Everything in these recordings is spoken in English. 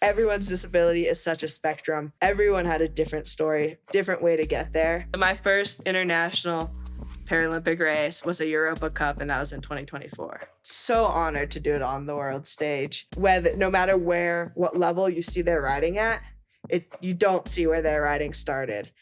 everyone's disability is such a spectrum. Everyone had a different story, different way to get there. My first international Paralympic race was a Europa Cup, and that was in 2024. So honored to do it on the world stage. No matter what level you see their riding at, you don't see where their riding started.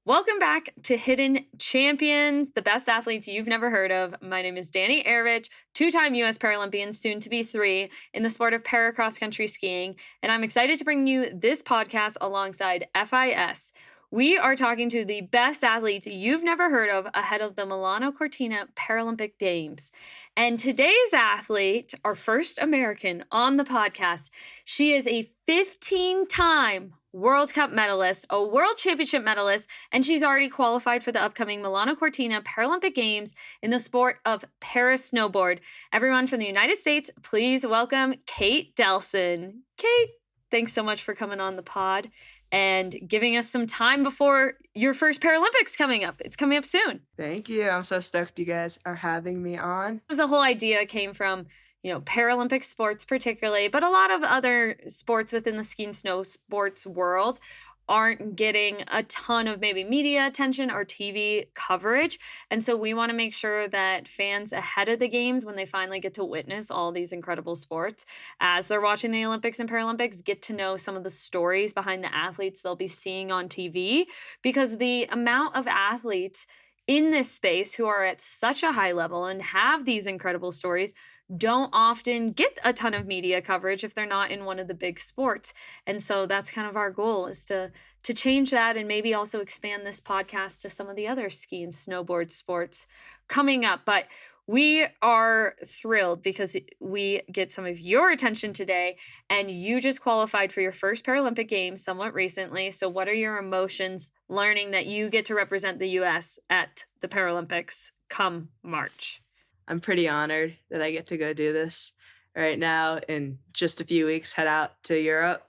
Welcome back to Hidden Champions, the best athletes you've never heard of. My name is Dani Aravich, two-time U.S. Paralympian, soon to be 3, in the sport of para-cross-country skiing, and I'm excited to bring you this podcast alongside FIS. We are talking to the best athletes you've never heard of ahead of the Milano Cortina Paralympic Games. And today's athlete, our first American on the podcast, she is a 15-time World Cup medalist, a World Championship medalist, and she's already qualified for the upcoming Milano Cortina Paralympic Games in the sport of para-snowboard. Everyone from the United States, please welcome Kate Delson. Kate, thanks so much for coming on the pod and giving us some time before your first Paralympics coming up. It's coming up soon. Thank you. I'm so stoked you guys are having me on. The whole idea came from Paralympic sports particularly, but a lot of other sports within the ski and snow sports world aren't getting a ton of maybe media attention or TV coverage. And so we want to make sure that fans ahead of the games, when they finally get to witness all these incredible sports, as they're watching the Olympics and Paralympics, get to know some of the stories behind the athletes they'll be seeing on TV, because the amount of athletes in this space who are at such a high level and have these incredible stories don't often get a ton of media coverage if they're not in one of the big sports. And so that's kind of our goal, is to change that and maybe also expand this podcast to some of the other ski and snowboard sports coming up. But we are thrilled because we get some of your attention today, and you just qualified for your first Paralympic Games somewhat recently. So what are your emotions learning that you get to represent the U.S. at the Paralympics come March? I'm pretty honored that I get to go do this right now. In just a few weeks, head out to Europe.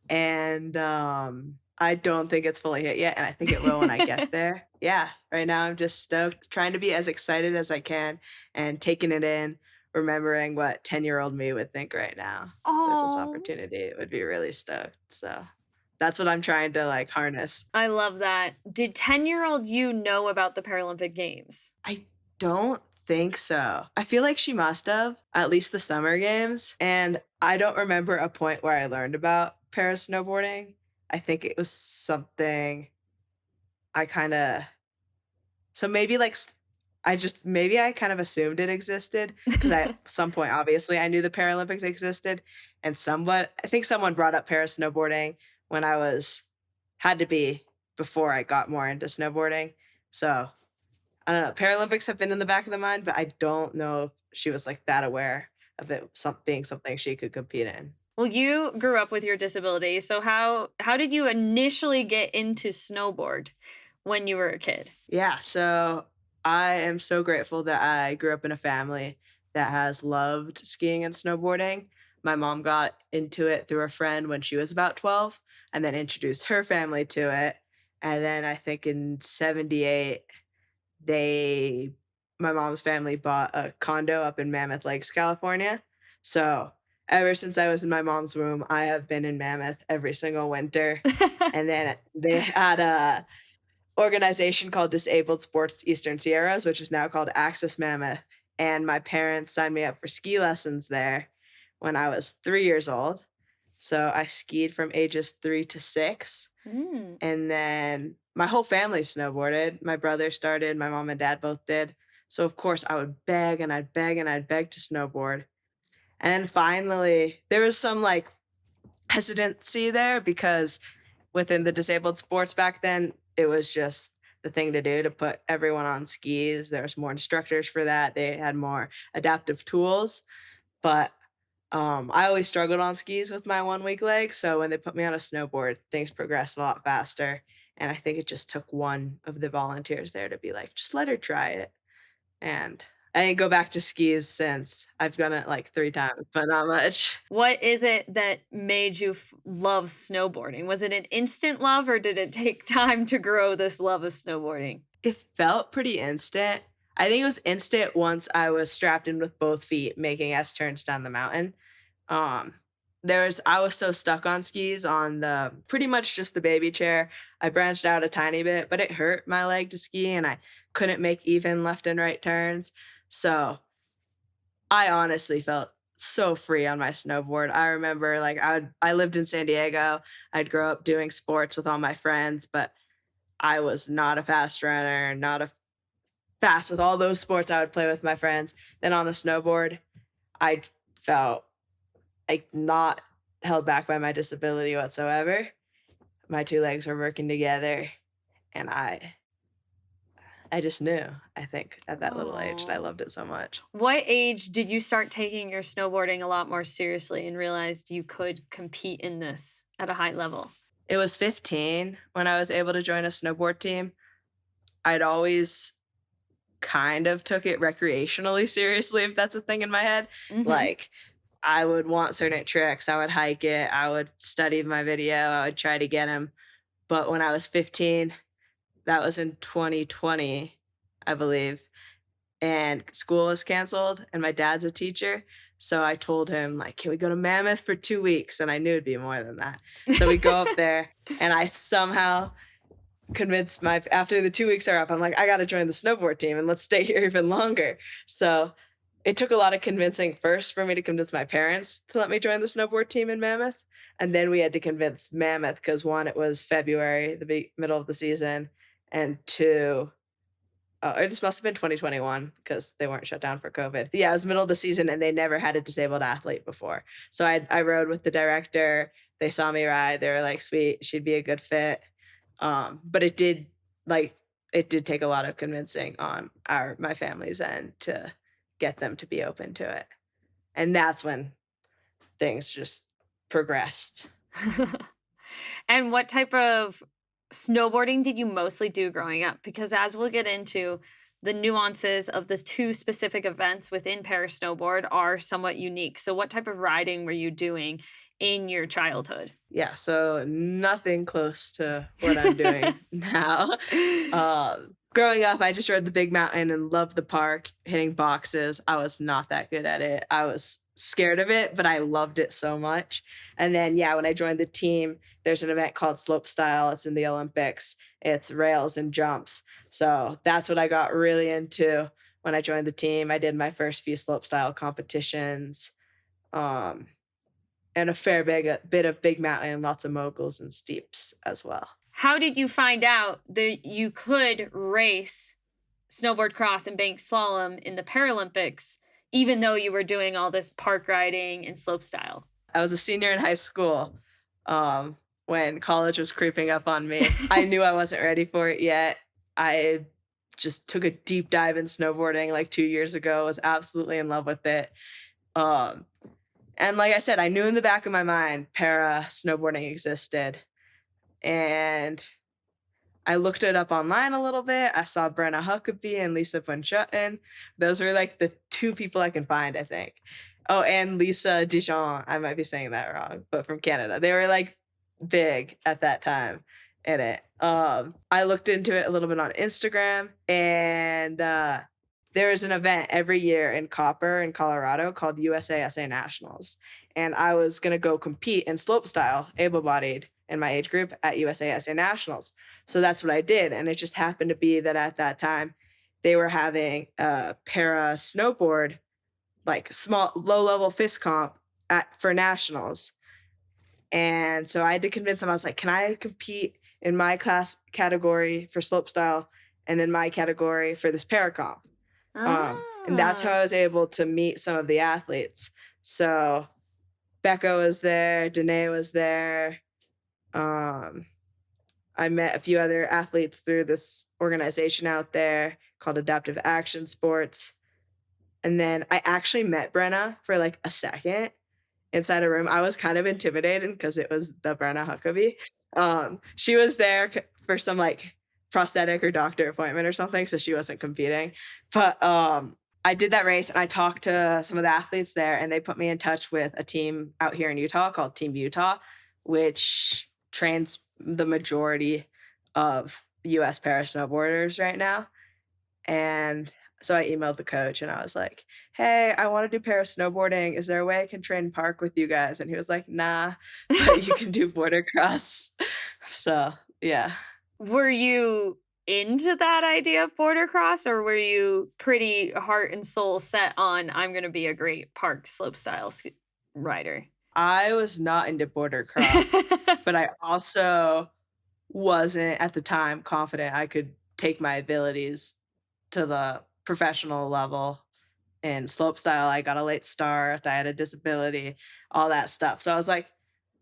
And I don't think it's fully hit yet, and I think it will when I get there. Yeah, right now I'm just stoked, trying to be as excited as I can and taking it in, remembering what 10-year-old me would think right now with this opportunity. It would be really stoked. So that's what I'm trying to harness. I love that. Did 10-year-old you know about the Paralympic Games? I don't think so. I feel like she must have, at least the summer games. And I don't remember a point where I learned about para snowboarding. I think it was something I kind of, so maybe I kind of assumed it existed, because at some point, obviously, I knew the Paralympics existed, and I think someone brought up para snowboarding when had to be before I got more into snowboarding. So I don't know. Paralympics have been in the back of the mind, but I don't know if she was that aware of it being something she could compete in. Well, you grew up with your disability. So how did you initially get into snowboard when you were a kid? Yeah, so I am so grateful that I grew up in a family that has loved skiing and snowboarding. My mom got into it through a friend when she was about 12, and then introduced her family to it. And then I think in 78, my mom's family bought a condo up in Mammoth Lakes, California. So ever since I was in my mom's womb, I have been in Mammoth every single winter. And then they had a organization called Disabled Sports Eastern Sierras, which is now called Access Mammoth. And my parents signed me up for ski lessons there when I was 3 years old. So I skied from ages 3 to 6. And then my whole family snowboarded. My brother started, my mom and dad both did. So of course I would beg and I'd beg and I'd beg to snowboard. And finally there was some hesitancy there, because within the disabled sports back then, it was just the thing to do to put everyone on skis. There was more instructors for that. They had more adaptive tools. But I always struggled on skis with my 1 weak leg. So when they put me on a snowboard, things progressed a lot faster. And I think it just took one of the volunteers there to be just let her try it. And I didn't go back to skis since. I've done it like 3 times, but not much. What is it that made you love snowboarding? Was it an instant love or did it take time to grow this love of snowboarding? It felt pretty instant. I think it was instant once I was strapped in with both feet making S turns down the mountain. Um, I was so stuck on skis on the pretty much just the baby chair. I branched out a tiny bit, but it hurt my leg to ski and I couldn't make even left and right turns. So I honestly felt so free on my snowboard. I remember like I lived in San Diego. I'd grow up doing sports with all my friends, but I was not a fast runner, not a fast with all those sports I would play with my friends. Then on a snowboard, I felt like not held back by my disability whatsoever. My 2 legs were working together and I just knew, I think, at that little age, and I Oh. loved it so much. What age did you start taking your snowboarding a lot more seriously and realized you could compete in this at a high level? It was 15 when I was able to join a snowboard team. I'd always kind of took it recreationally seriously, if that's a thing in my head. Mhm. Like, I would want certain tricks, I would hike it, I would study my video, I would try to get them. But when I was 15, that was in 2020, I believe, and school was canceled, and my dad's a teacher, so I told him, like, "Can we go to Mammoth for 2 weeks?" And I knew it'd be more than that. So we go up there, and I somehow convinced my after the 2 weeks are up, I'm like, "I gotta join the snowboard team, and let's stay here even longer." So it took a lot of convincing first for me to convince my parents to let me join the snowboard team in Mammoth, and then we had to convince Mammoth because 1, it was February, the middle of the season, and 2, this must have been 2021 because they weren't shut down for COVID. Yeah, it was middle of the season and they never had a disabled athlete before. So I rode with the director. They saw me ride. They were like, "Sweet, she'd be a good fit." But like it did take a lot of convincing on my family's end to get them to be open to it. And that's when things just progressed. And what type of snowboarding did you mostly do growing up? Because as we'll get into, the nuances of the two specific events within para snowboard are somewhat unique. So, what type of riding were you doing in your childhood? Yeah, so nothing close to what I'm doing now. Growing up, I just rode the big mountain and loved the park, hitting boxes. I was not that good at it. I was scared of it, but I loved it so much. And then, yeah, when I joined the team, there's an event called slopestyle. It's in the Olympics. It's rails and jumps. So that's what I got really into when I joined the team. I did my first few slopestyle competitions. Um, and a bit of big mountain, lots of moguls and steeps as well. How did you find out that you could race snowboard cross and bank slalom in the Paralympics, even though you were doing all this park riding and slopestyle? I was a senior in high school, when college was creeping up on me. I knew I wasn't ready for it yet. I just took a deep dive in snowboarding like 2 years ago, was absolutely in love with it. Um, and like I said, I knew in the back of my mind para snowboarding existed. And I looked it up online a little bit. I saw Brenna Huckabee and Lisa Bunchutton. Those were like the 2 people I can find, I think. Oh, and Lisa Dijon. I might be saying that wrong, but from Canada. They were like big at that time in it. I looked into it a little bit on Instagram and there is an event every year in Copper in Colorado called USASA Nationals. And I was gonna go compete in slopestyle, able-bodied in my age group at USASA Nationals. So that's what I did. And it just happened to be that at that time they were having a para snowboard, like small, low level FIS comp for nationals. And so I had to convince them, I was like, can I compete in my class category for slopestyle and in my category for this para comp? And that's how Ah. I was able to meet some of the athletes. So Becca was there, Danae was there. Um, I met a few other athletes through this organization out there called Adaptive Action Sports. And then I actually met Brenna for like a second inside a room. I was kind of intimidated because it was the Brenna Huckabee. She was there for some like prosthetic or doctor appointment or something, so she wasn't competing. But I did that race and I talked to some of the athletes there, and they put me in touch with a team out here in Utah called Team Utah, which trains the majority of US para snowboarders right now. And so I emailed the coach and I was like, "Hey, I want to do para snowboarding. Is there a way I can train park with you guys?" And he was like, "Nah, but you can do border cross." So, yeah. Were you into that idea of border cross, or were you pretty heart and soul set on I'm going to be a great park slopestyle rider? I was not into border cross, but I also wasn't at the time confident I could take my abilities to the professional level. In slopestyle, I got a late start, I had a disability, all that stuff. So I was like,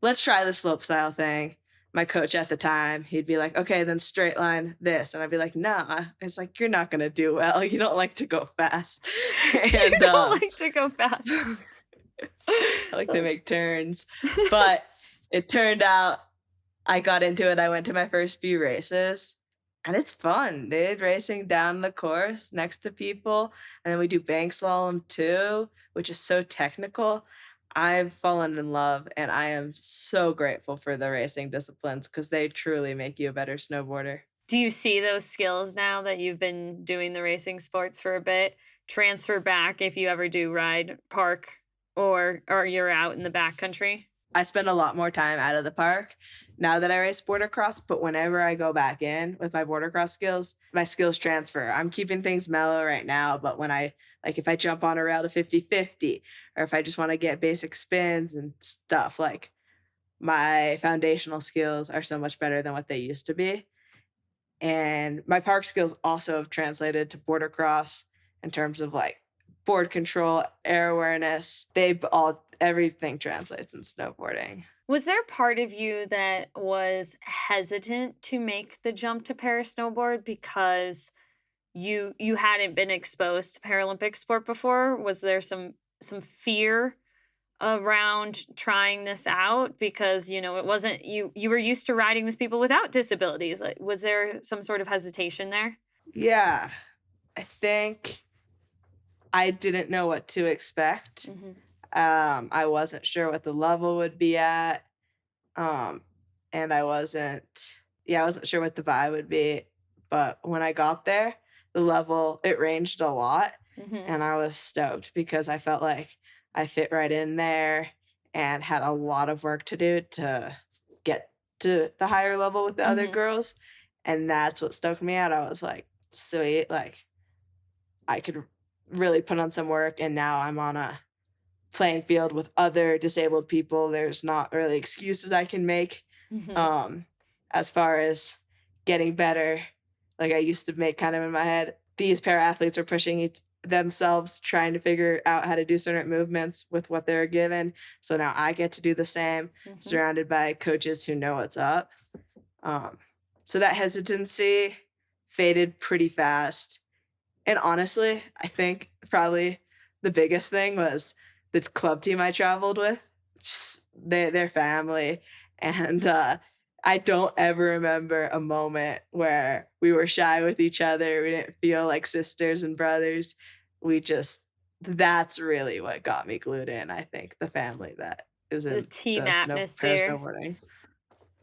let's try the slopestyle thing. My coach at the time, he'd be like, okay, then straight line this. And I'd be like, nah. It's like, you're not going to do well. You don't like to go fast. You And don't like to go fast. I like to make turns. But it turned out I got into it. I went to my first few races. And it's fun, dude, racing down the course next to people. And then we do bank slalom too, which is so technical. I've fallen in love, and I am so grateful for the racing disciplines because they truly make you a better snowboarder. Do you see those skills now that you've been doing the racing sports for a bit transfer back if you ever do ride park or you're out in the backcountry? I spend a lot more time out of the park now that I race border cross, but whenever I go back in with my border cross skills, my skills transfer. I'm keeping things mellow right now, but when if I jump on a rail to 50-50, or if I just want to get basic spins and stuff, like my foundational skills are so much better than what they used to be. And my park skills also have translated to border cross in terms of like board control, air awareness. Everything translates in snowboarding. Was there part of you that was hesitant to make the jump to para snowboard because you hadn't been exposed to Paralympic sport before? Was there some fear around trying this out because it wasn't you were used to riding with people without disabilities? Like, was there some sort of hesitation there? Yeah, I think I didn't know what to expect. Mm-hmm. I wasn't sure what the level would be at. And I wasn't sure what the vibe would be. But when I got there, the level, it ranged a lot. Mm-hmm. And I was stoked because I felt like I fit right in there and had a lot of work to do to get to the higher level with the other girls. And that's what stoked me out. I was like, sweet, like I could really put on some work, and now I'm on a playing field with other disabled people. There's not really excuses I can make as far as getting better. Like I used to make kind of in my head, these para athletes are pushing themselves, trying to figure out how to do certain movements with what they're given. So now I get to do the same, surrounded by coaches who know what's up. So that hesitancy faded pretty fast. And honestly, I think probably the biggest thing was the club team I traveled with, just their family. And I don't ever remember a moment where we were shy with each other. We didn't feel like sisters and brothers. That's really what got me glued in, I think, the family that is in the team the atmosphere. snowboarding.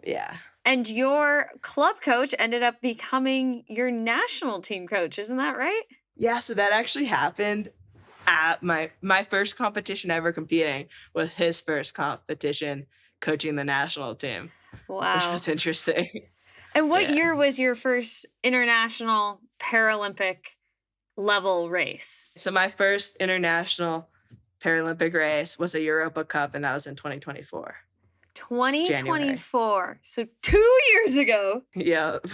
Yeah. And your club coach ended up becoming your national team coach, isn't that right? Yeah, so that actually happened at my first competition ever competing was his first competition coaching the national team. Wow. Which was interesting. And what year was your first international Paralympic level race? So my first international Paralympic race was a Europa Cup, and that was in 2024. 2024. January. So 2 years ago. Yep.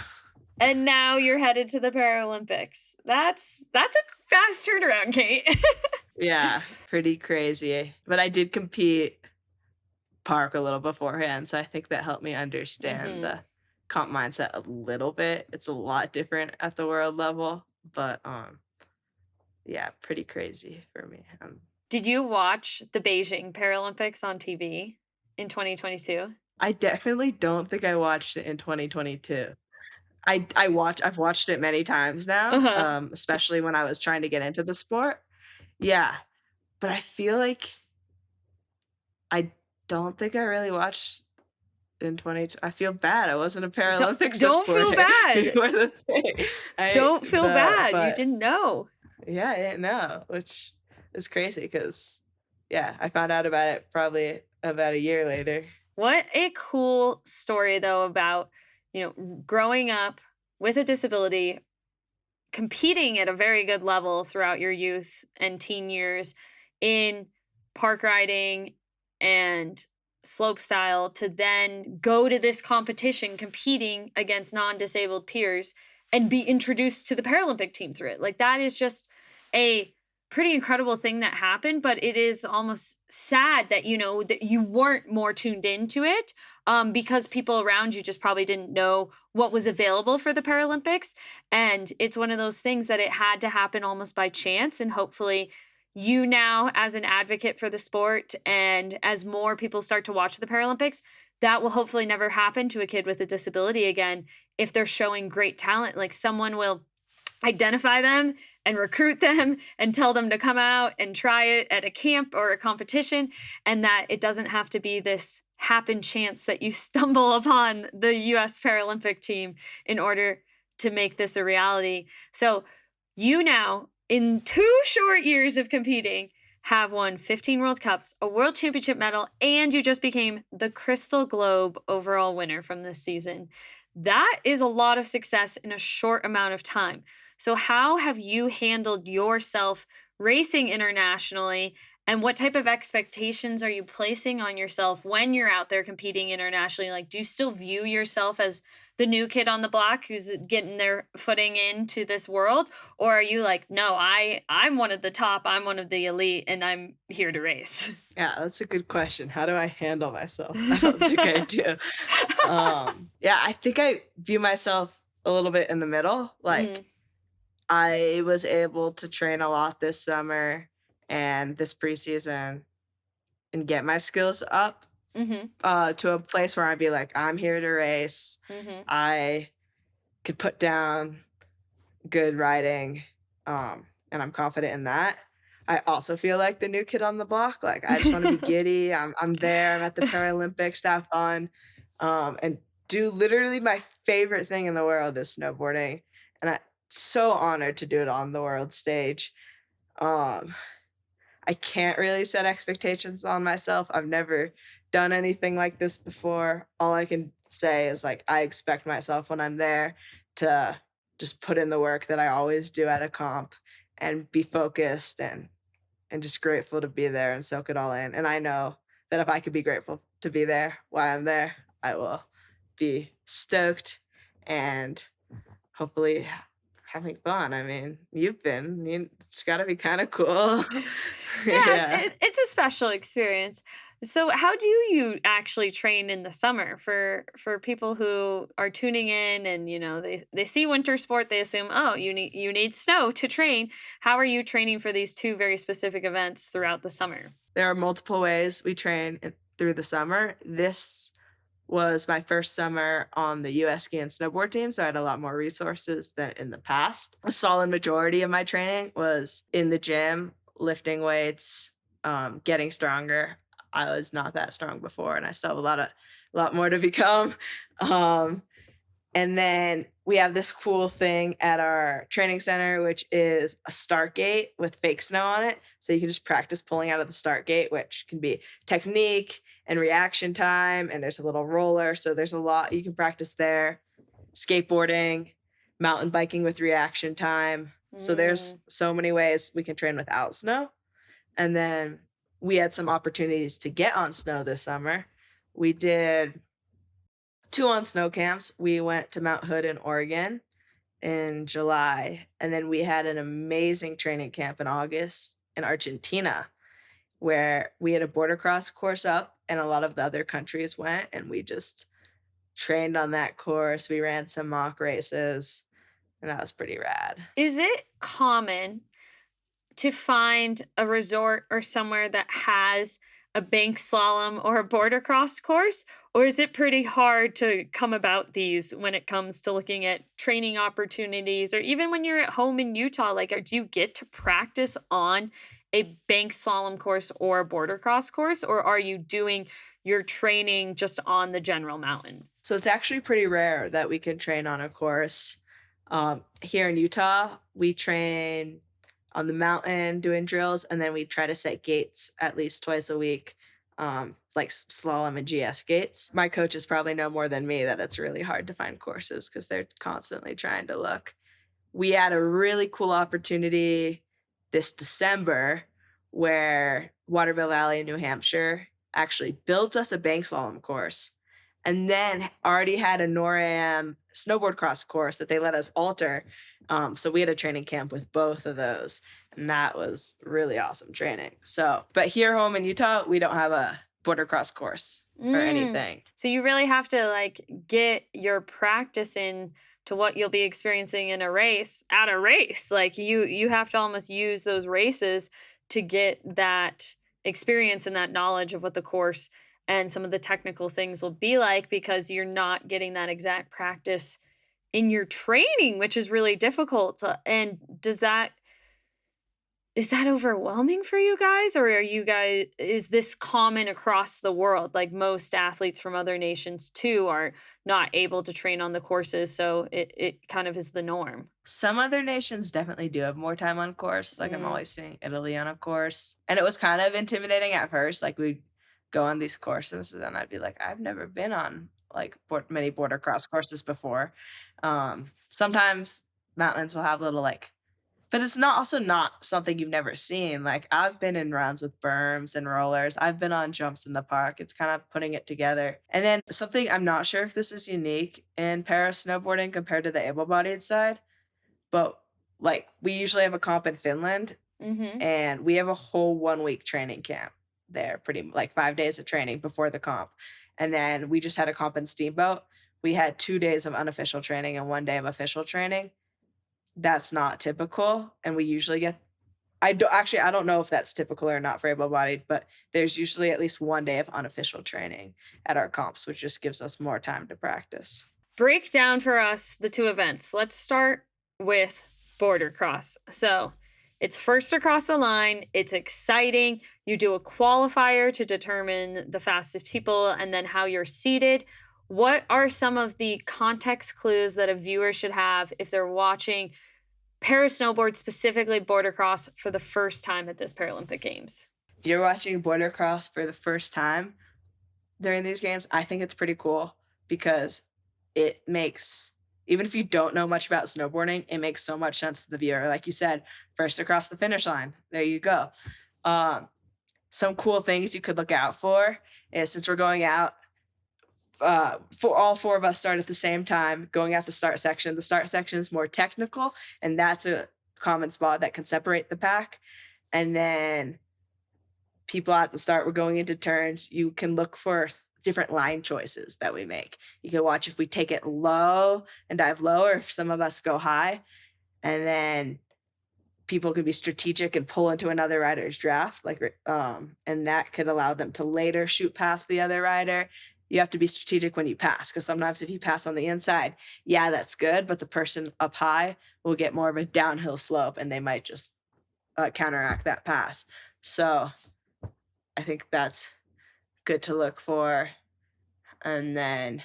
And now you're headed to the Paralympics. That's a fast turnaround, Kate. Yeah, pretty crazy. But I did compete park a little beforehand, so I think that helped me understand the comp mindset a little bit. It's a lot different at the world level, but yeah, pretty crazy for me. Did you watch the Beijing Paralympics on TV in 2022? I definitely don't think I watched it in 2022. I've watched it many times now, especially when I was trying to get into the sport. Yeah, but I feel like I don't think I really watched in 20 I feel bad, I wasn't a Don't Paralympic don't feel supporter bad. before the thing. Don't feel bad. You But didn't know. yeah, I didn't know, which is crazy because yeah, I found out about it probably about a year later. What a cool story though about, growing up with a disability, competing at a very good level throughout your youth and teen years in park riding and slope style to then go to this competition competing against non-disabled peers and be introduced to the Paralympic team through it. Like that is just a pretty incredible thing that happened, but it is almost sad that that you weren't more tuned into it because people around you just probably didn't know what was available for the Paralympics. And it's one of those things that it had to happen almost by chance. And hopefully, you now, as an advocate for the sport, and as more people start to watch the Paralympics, that will hopefully never happen to a kid with a disability again if they're showing great talent. Like someone will identify them and recruit them and tell them to come out and try it at a camp or a competition, and that it doesn't have to be this happen chance that you stumble upon the US Paralympic team in order to make this a reality. So you now, in 2 short years of competing, have won 15 World Cups, a World Championship medal, and you just became the Crystal Globe overall winner from this season. That is a lot of success in a short amount of time. So, how have you handled yourself racing internationally? And what type of expectations are you placing on yourself when you're out there competing internationally? Like, do you still view yourself as the new kid on the block who's getting their footing into this world? Or are you like, no, I'm one of the top, I'm one of the elite, and I'm here to race? Yeah, that's a good question. How do I handle myself? I don't think I do. Yeah, I think I view myself a little bit in the middle. Like Mm, I was able to train a lot this summer and this preseason and get my skills up mm-hmm, to a place where I'd be like, I'm here to race. mm-hmm. I could put down good riding, and I'm confident in that. I also feel like the new kid on the block. Like I just want to be giddy. I'm there. I'm at the Paralympics to have fun, and do literally my favorite thing in the world is snowboarding, and I'm so honored to do it on the world stage. Um, I can't really set expectations on myself. I've never done anything like this before. All I can say is like I expect myself when I'm there to just put in the work that I always do at a comp and be focused and just grateful to be there and soak it all in. And I know that if I could be grateful to be there while I'm there, I will be stoked and hopefully having fun. I mean, you've been. It's gotta be kinda cool. Yeah, Yeah. it's a special experience. So, how do you actually train in the summer for people who are tuning in and they see winter sport, they assume, oh, you need snow to train. How are you training for these two very specific events throughout the summer? There are multiple ways we train through the summer. This was my first summer on the US Ski and Snowboard team, so I had a lot more resources than in the past. A solid majority of my training was in the gym, lifting weights, getting stronger. I was not that strong before, and I still have a lot more to become. Um, and then we have this cool thing at our training center, which is a start gate with fake snow on it. So you can just practice pulling out of the start gate, which can be technique and reaction time. And there's a little roller. So there's a lot you can practice there. Skateboarding, mountain biking with reaction time. So there's Mm, so many ways we can train without snow. And then we had some opportunities to get on snow this summer. We did 2 on snow camps. We went to Mount Hood in Oregon in July, and then we had an amazing training camp in August in Argentina, where we had a border cross course up, and a lot of the other countries went, and we just trained on that course. We ran some mock races, and that was pretty rad. Is it common to find a resort or somewhere that has a bank slalom or a border cross course? Or is it pretty hard to come about these when it comes to looking at training opportunities, or even when you're at home in Utah? Like, do you get to practice on a bank slalom course or a border cross course, or are you doing your training just on the general mountain? So it's actually pretty rare that we can train on a course. Here in Utah, we train on the mountain doing drills, and then we try to set gates at least twice a week, like slalom and GS gates. My coaches probably know more than me that it's really hard to find courses because they're constantly trying to look. We had a really cool opportunity this December where Waterville Valley, New Hampshire, actually built us a bank slalom course and then already had a NORAM snowboard cross course that they let us alter. So we had a training camp with both of those, and that was really awesome training. So, but here home in Utah, we don't have a border cross course or anything. So you really have to like get your practice in to what you'll be experiencing in a race at a race. Like you have to almost use those races to get that experience and that knowledge of what the course and some of the technical things will be like, because you're not getting that exact practice in your training, which is really difficult. And is that overwhelming for you guys, or is this common across the world? Like, most athletes from other nations too are not able to train on the courses, so it kind of is the norm. Some other nations definitely do have more time on course. Like I'm Mm. always seeing Italy on a course. And it was kind of intimidating at first. Like we'd go on these courses and I'd be like, I've never been on like many border cross courses before. Sometimes mountains will have little like, but it's not also not something you've never seen. Like I've been in runs with berms and rollers. I've been on jumps in the park. It's kind of putting it together. And then something, I'm not sure if this is unique in para snowboarding compared to the able-bodied side, but like we usually have a comp in Finland Mhm. and we have a whole 1 week training camp there, like 5 days of training before the comp. And then we just had a comp in Steamboat. We had 2 days of unofficial training and 1 day of official training. That's not typical. And we usually get, I don't know if that's typical or not for able-bodied, but there's usually at least 1 day of unofficial training at our comps, which just gives us more time to practice. Break down for us the two events. Let's start with border cross. So it's first across the line. It's exciting. You do a qualifier to determine the fastest people and then how you're seated. What are some of the context clues that a viewer should have if they're watching para snowboard, specifically border cross, for the first time at this Paralympic Games? If you're watching border cross for the first time during these games, I think it's pretty cool because it makes, even if you don't know much about snowboarding, it makes so much sense to the viewer. Like you said, first across the finish line. There you go. Some cool things you could look out for is, since we're going out, for all four of us start at the same time, going at the start section. The start section is more technical, and that's a common spot that can separate the pack. And then people at the start, we're going into turns. You can look for different line choices that we make. You can watch if we take it low and dive low, or if some of us go high. And then people could be strategic and pull into another rider's draft, and that could allow them to later shoot past the other rider. You have to be strategic when you pass, because sometimes if you pass on the inside, yeah, that's good, but the person up high will get more of a downhill slope, and they might just counteract that pass. So I think that's good to look for. And then,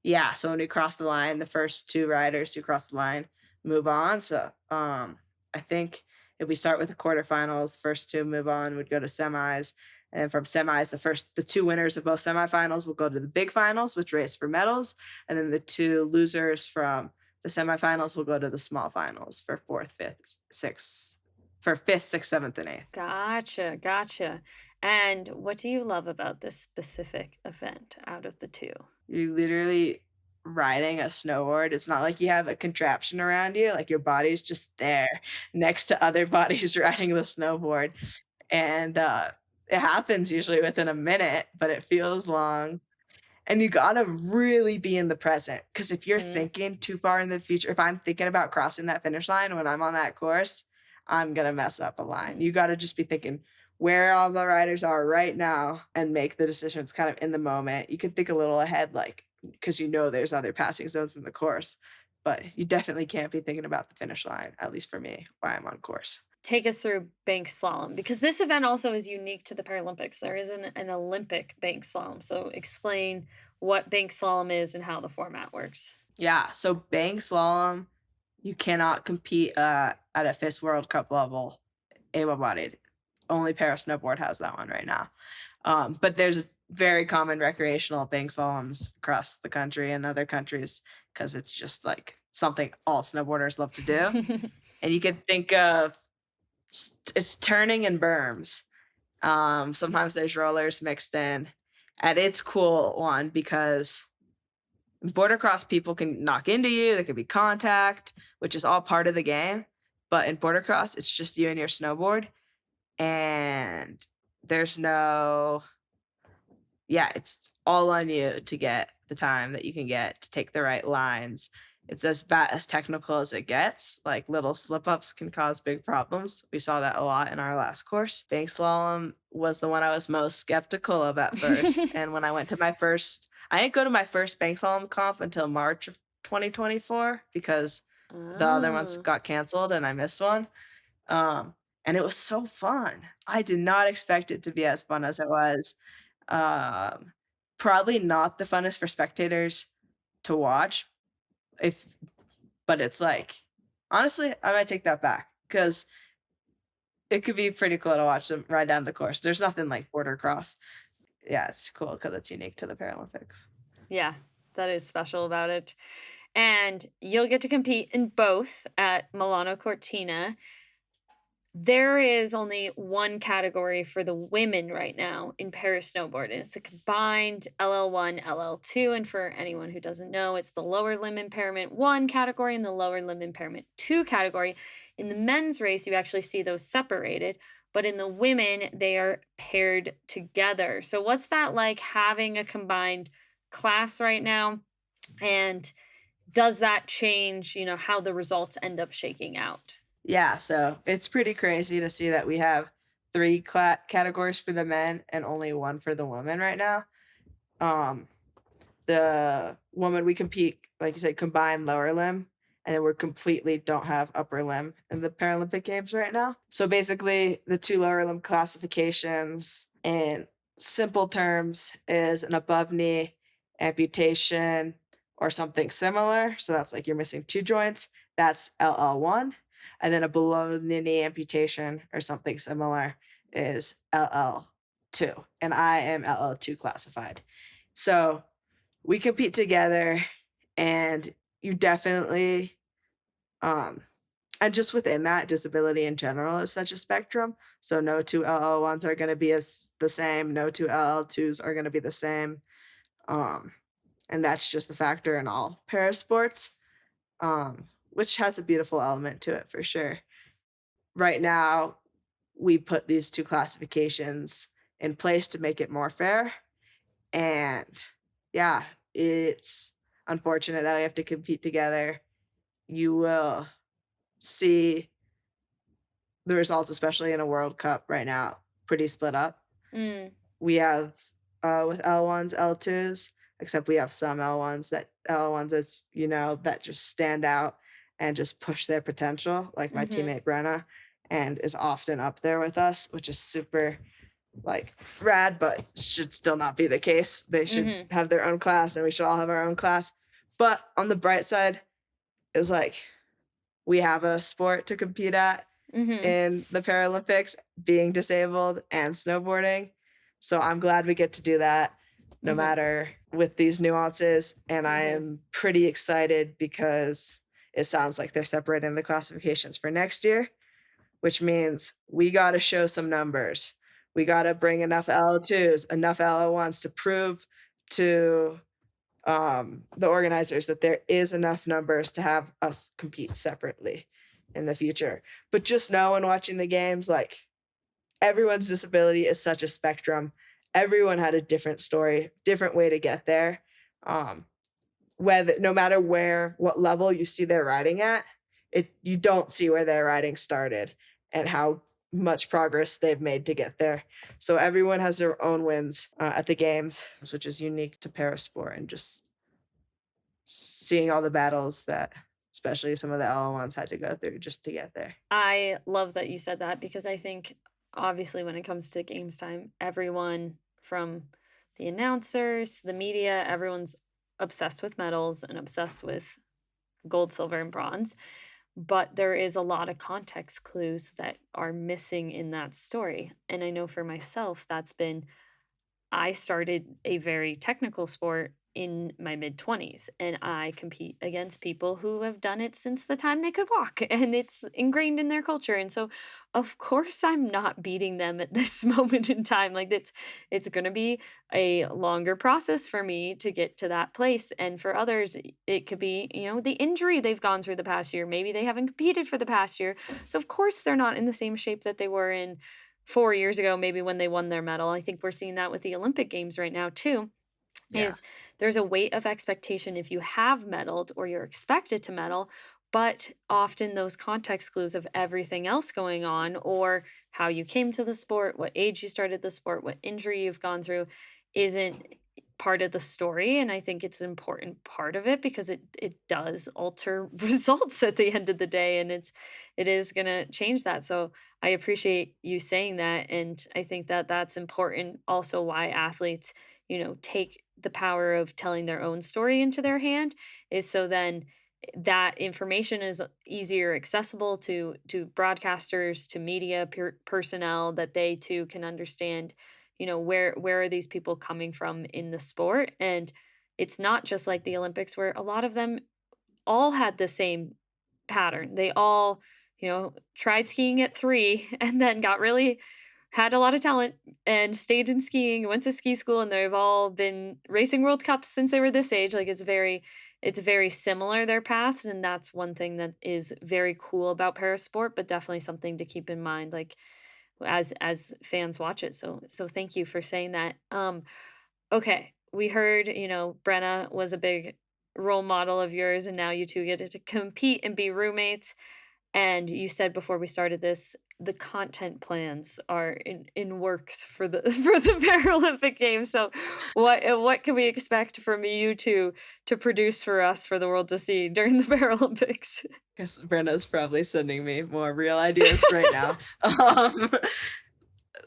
yeah, so when we cross the line, the first two riders who cross the line move on. So I think if we start with the quarterfinals, first two move on, would go to semis. And then from semis, the two winners of both semifinals will go to the big finals, which race for medals. And then the two losers from the semifinals will go to the small finals for fifth, sixth, seventh, and eighth. Gotcha. And what do you love about this specific event out of the two? You're literally riding a snowboard. It's not like you have a contraption around you. Like your body's just there next to other bodies riding the snowboard. And it happens usually within a minute, but it feels long. And you gotta really be in the present, because if you're Mm. thinking too far in the future, if I'm thinking about crossing that finish line when I'm on that course, I'm gonna mess up a line. You gotta just be thinking, where all the riders are right now and make the decisions kind of in the moment. You can think a little ahead, like, because you know there's other passing zones in the course, but you definitely can't be thinking about the finish line, at least for me, while I'm on course. Take us through bank slalom because this event also is unique to the Paralympics. There isn't an Olympic bank slalom. So explain what bank slalom is and how the format works. Yeah, so bank slalom, you cannot compete at a FIS World Cup level, able-bodied. Only para snowboard has that one right now. But there's very common recreational bank slaloms across the country and other countries because it's just like something all snowboarders love to do. And you can think of it's turning and berms. Sometimes there's rollers mixed in. And it's cool one because border cross people can knock into you, there could be contact, which is all part of the game. But in border cross, it's just you and your snowboard. And there's no yeah, it's all on you to get the time that you can get to take the right lines. It's as technical as it gets. Like little slip ups can cause big problems. We saw that a lot in our last course. Bank slalom was the one I was most skeptical of at first. And when I went to I didn't go to my first bank slalom comp until March of 2024 because the other ones Oh. got canceled and I missed one. And it was so fun. I did not expect it to be as fun as it was. Um, Probably not the funnest for spectators to watch, if but it's like honestly, I might take that back because it could be pretty cool to watch them ride down the course. There's nothing like border cross. Yeah, it's cool because it's unique to the Paralympics. Yeah, that is special about it. And you'll get to compete in both at Milano Cortina. There is only one category for the women right now in para snowboard, and it's a combined LL1, LL2. And for anyone who doesn't know, it's the lower limb impairment 1 category and the lower limb impairment 2 category. In the men's race, you actually see those separated, but in the women, they are paired together. So, what's that like having a combined class right now? And does that change, how the results end up shaking out? Yeah, so it's pretty crazy to see that we have 3 categories for the men and only 1 for the women right now. Um, the woman we compete, like you said, combined lower limb, and then we're completely don't have upper limb in the Paralympic Games right now. So basically, the 2 lower limb classifications in simple terms is an above knee amputation or something similar. So that's like you're missing 2 joints. That's LL1. And then a below the knee amputation or something similar is LL2. And I am LL2 classified. So we compete together and you definitely and just within that, disability in general is such a spectrum. So no 2 LL1s are going to be as the same, no 2 LL2s are going to be the same. Um and that's just a factor in all parasports. Which has a beautiful element to it for sure. Right now, we put these 2 classifications in place to make it more fair, and yeah, it's unfortunate that we have to compete together. You will see the results, especially in a World Cup right now, pretty split up. Mm, We have, with L1s, L2s, except we have some L1s, as you know, that just stand out and just push their potential, like my mhm, teammate Brenna, and is often up there with us, which is super, like, rad, but should still not be the case. They should mhm, have their own class, and we should all have our own class. But on the bright side is, like, we have a sport to compete at mhm, in the Paralympics, being disabled and snowboarding. So I'm glad we get to do that no mhm, matter with these nuances. And I mhm, am pretty excited because it sounds like they're separating the classifications for next year, which means we got to show some numbers. We got to bring enough L2s, enough L1s to prove to the organizers that there is enough numbers to have us compete separately in the future. But just know when watching the games, like everyone's disability is such a spectrum. Everyone had a different story, different way to get there. Um, Whether no matter what level you see their riding at, you don't see where their riding started and how much progress they've made to get there. So everyone has their own wins at the games, which is unique to parasport, and just seeing all the battles that especially some of the L1s had to go through just to get there. I love that you said that because I think obviously when it comes to games time, everyone from the announcers, the media, everyone's obsessed with medals and obsessed with gold, silver, and bronze. But there is a lot of context clues that are missing in that story. And I know for myself, that's been I started a very technical sport in my mid 20s, and I compete against people who have done it since the time they could walk, and it's ingrained in their culture. And so, of course, I'm not beating them at this moment in time. Like it's going to be a longer process for me to get to that place, and for others, it could be the injury they've gone through the past year. Maybe they haven't competed for the past year, so of course they're not in the same shape that they were in 4 years ago, maybe when they won their medal. I think we're seeing that with the Olympic Games right now too, Yeah. is there's a weight of expectation if you have medaled or you're expected to medal, but often those context clues of everything else going on or how you came to the sport, what age you started the sport, what injury you've gone through isn't part of the story. And I think it's an important part of it because it does alter results at the end of the day, and it is going to change that. So I appreciate you saying that, and I think that that's important also why athletes take the power of telling their own story into their hand is so then that information is easier accessible to broadcasters, to media personnel, that they too can understand where are these people coming from in the sport. And it's not just like the Olympics where a lot of them all had the same pattern. They all tried skiing at 3 and then got really had a lot of talent and stayed in skiing, went to ski school, and they've all been racing World Cups since they were this age. Like it's very similar, their paths, and that's one thing that is very cool about parasport, but definitely something to keep in mind, like as fans watch it. So thank you for saying that. Okay, we heard Brenna was a big role model of yours, and now you two get to compete and be roommates. And you said before we started this, the content plans are in works for the for the Paralympic Games. So what can we expect from you two to produce for us for the world to see during the Paralympics? Guess Brenna's probably sending me more real ideas right now. Um,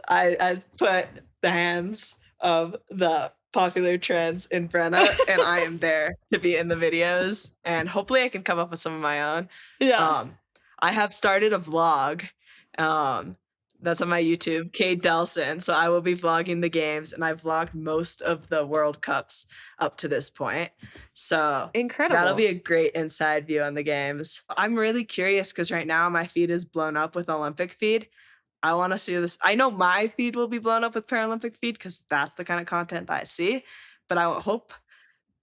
I put the hands of the popular trends in Brenna, and I am there to be in the videos, and hopefully I can come up with some of my own. Yeah. I have started a vlog. That's on my YouTube, Kate Delson. So I will be vlogging the games, and I've vlogged most of the World Cups up to this point. So Incredible. that'll be a great inside view on the games. I'm really curious because right now my feed is blown up with Olympic feed. I want to see this. I know my feed will be blown up with Paralympic feed because that's the kind of content I see. But I hope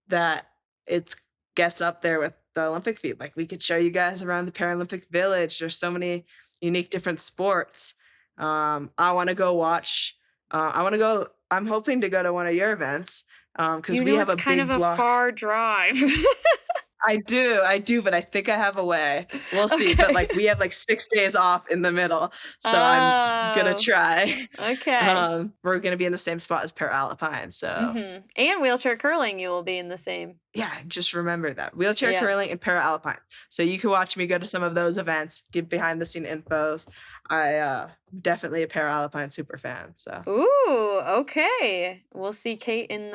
that it gets up there with the Olympic feed. Like we could show you guys around the Paralympic Village. There's so many unique different sports. I want to go watch. I'm hoping to go to one of your events because we have it's a kind big of a block. far drive. I do, but I think I have a way. We'll see. But like we have like 6 days off in the middle, so I'm gonna Oh, try. okay. We're gonna be in the same spot as Paralpine, so And wheelchair curling, you will be in the same. yeah, just remember that wheelchair Yeah. curling and Paralpine. So you can watch me go to some of those events, give behind the scene infos. I definitely a Paralpine super fan. So Ooh, okay. We'll see Kate in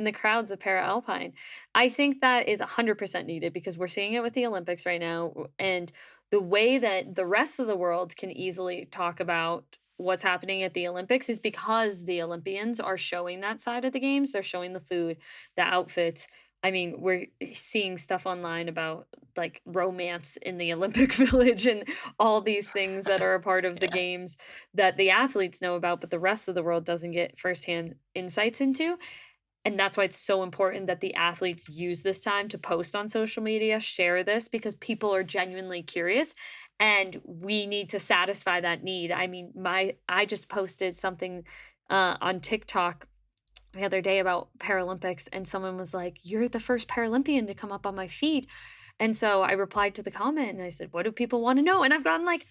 the crowds of para alpine. I think that is 100% needed because we're seeing it with the Olympics right now, and the way that the rest of the world can easily talk about what's happening at the Olympics is because the Olympians are showing that side of the games. They're showing the food, the outfits. I mean, we're seeing stuff online about like romance in the Olympic Village and all these things that are a part of the yeah, games that the athletes know about, but the rest of the world doesn't get firsthand insights into. And that's why it's so important that the athletes use this time to post on social media, share this because people are genuinely curious and we need to satisfy that need. I mean, I just posted something on TikTok the other day about Paralympics and someone was like, "You're the first Paralympian to come up on my feed." And so I replied to the comment and I said, what do people want to know? And I've gotten like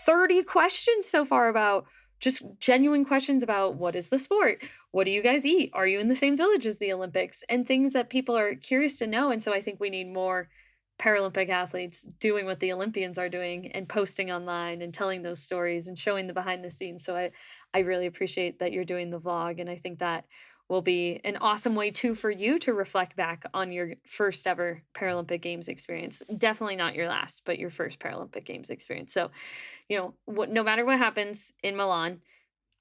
30 questions so far about just genuine questions about what is the sport? What do you guys eat? Are you in the same village as the Olympics? And things that people are curious to know. And so I think we need more Paralympic athletes doing what the Olympians are doing and posting online and telling those stories and showing the behind the scenes. So I really appreciate that you're doing the vlog. And I think that will be an awesome way too for you to reflect back on your first ever Paralympic Games experience. Definitely not your last, but your first Paralympic Games experience. So, no matter what happens in Milan,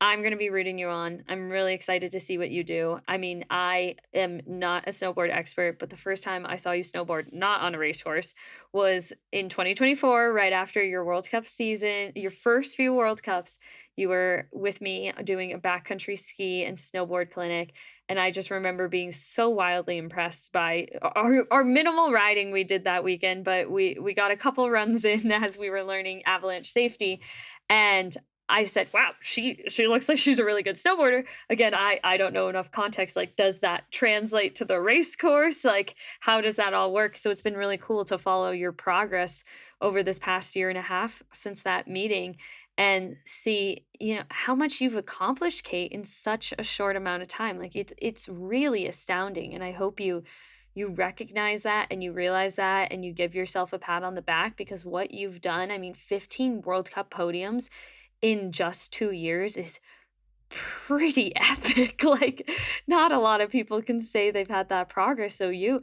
I'm going to be rooting you on. I'm really excited to see what you do. I mean, I am not a snowboard expert, but the first time I saw you snowboard, not on a racehorse, was in 2024, right after your World Cup season, your first few World Cups. You were with me doing a backcountry ski and snowboard clinic. And I just remember being so wildly impressed by our minimal riding we did that weekend, but we got a couple runs in as we were learning avalanche safety. And I said, wow, she looks like she's a really good snowboarder. Again, I don't know enough context. Like, does that translate to the race course? Like, how does that all work? So it's been really cool to follow your progress over this past year and a half since that meeting and see, how much you've accomplished, Kate, in such a short amount of time. Like, it's really astounding. And I hope you recognize that and you realize that and you give yourself a pat on the back, because what you've done, I mean, 15 World Cup podiums in just 2 years is pretty epic. Like, not a lot of people can say they've had that progress. So you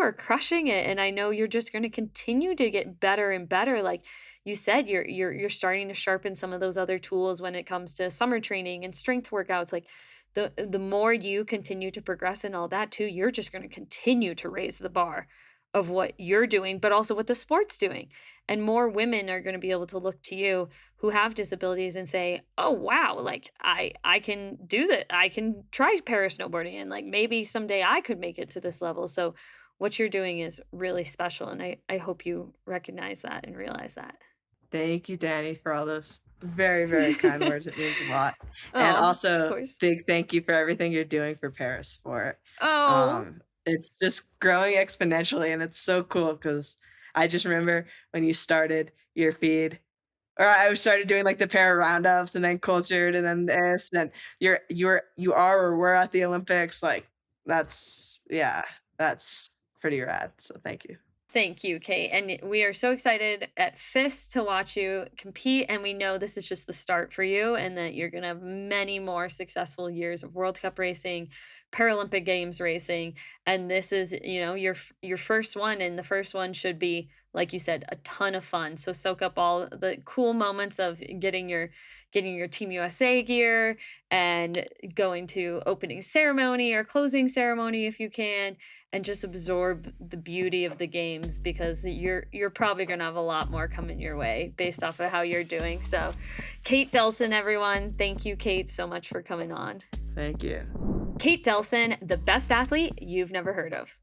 are crushing it, and I know you're just going to continue to get better and better. Like you said, you're starting to sharpen some of those other tools when it comes to summer training and strength workouts. Like, the more you continue to progress in all that too, you're just going to continue to raise the bar of what you're doing, but also what the sport's doing. And more women are going to be able to look to you who have disabilities and say, oh, wow, like I can do that. I can try para snowboarding, and like maybe someday I could make it to this level. So what you're doing is really special. And I hope you recognize that and realize that. Thank you, Dani, for all those very, very kind words. It means a lot. And Oh, of also, course. big thank you for everything you're doing for Parasport. Oh, It's just growing exponentially, and it's so cool because I just remember when you started your feed, or I started doing like the para roundups and then cultured and then this, and you are or were at the Olympics. Like, that's pretty rad. So thank you. thank you, Kate. And we are so excited at FIS to watch you compete. And we know this is just the start for you, and that you're going to have many more successful years of World Cup racing, Paralympic Games racing. And this is, your first one. And the first one should be, like you said, a ton of fun. So soak up all the cool moments of getting your Team USA gear and going to opening ceremony or closing ceremony if you can, and just absorb the beauty of the games, because you're probably going to have a lot more coming your way based off of how you're doing. So Kate Delson, everyone. Thank you, Kate, so much for coming on. Thank you. Kate Delson, the best athlete you've never heard of.